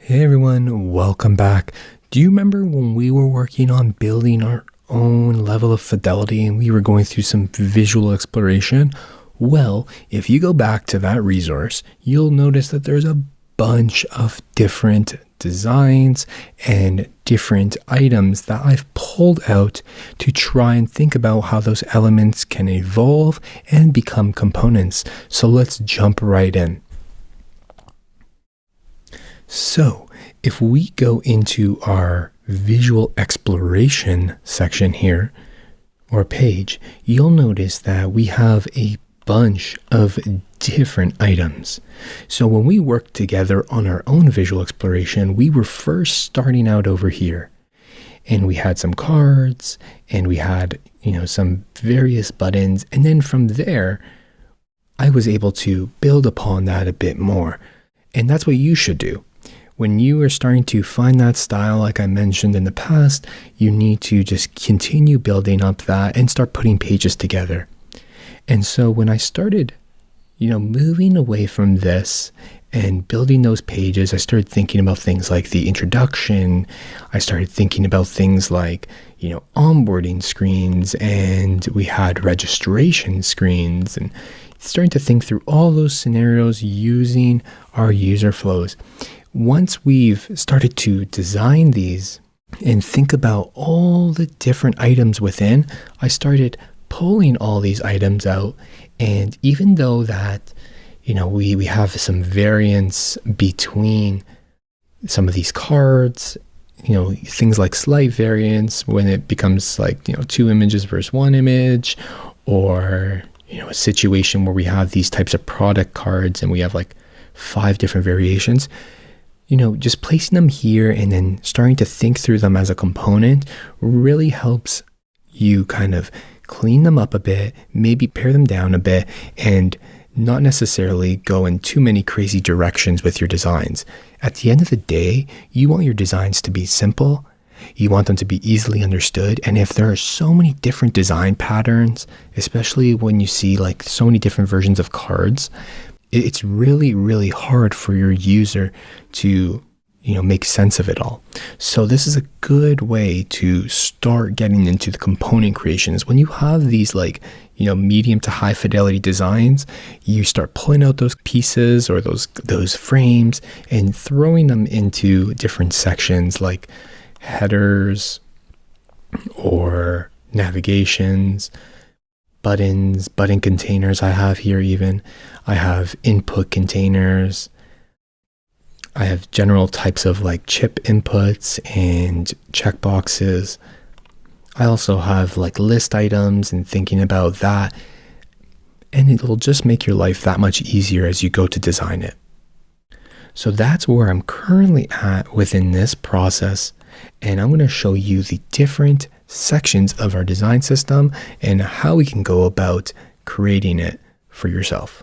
Hey everyone, welcome back. Do you remember when we were working on building our own level of fidelity and we were going through some visual exploration? Well, if you go back to that resource, you'll notice that there's a bunch of different designs and different items that I've pulled out to try and think about how those elements can evolve and become components. So let's jump right in. So if we go into our visual exploration section here, or page, you'll notice that we have a bunch of different items. So when we worked together on our own visual exploration, we were first starting out over here. And we had some cards, and we had, some various buttons. And then from there, I was able to build upon that a bit more. And that's what you should do. When you are starting to find that style, like I mentioned in the past, you need to just continue building up that and start putting pages together. And so when I started, moving away from this and building those pages, I started thinking about things like the introduction. I started thinking about things like, onboarding screens, and we had registration screens, and starting to think through all those scenarios using our user flows. Once we've started to design these and think about all the different items within, I started pulling all these items out. And even though that, we have some variance between some of these cards, things like slight variance when it becomes like, two images versus one image, or, a situation where we have these types of product cards and we have like 5 different variations. Just placing them here and then starting to think through them as a component really helps you kind of clean them up a bit, maybe pare them down a bit, and not necessarily go in too many crazy directions with your designs. At the end of the day, you want your designs to be simple. You want them to be easily understood. And if there are so many different design patterns, especially when you see like so many different versions of cards, it's really, really hard for your user to, make sense of it all. So this is a good way to start getting into the component creations. When you have these like, medium to high fidelity designs, you start pulling out those pieces or those frames and throwing them into different sections like headers or navigations, buttons, button containers I have here even. I have input containers. I have general types of like chip inputs and checkboxes. I also have like list items and thinking about that. And it'll just make your life that much easier as you go to design it. So that's where I'm currently at within this process. And I'm going to show you the different sections of our design system and how we can go about creating it for yourself.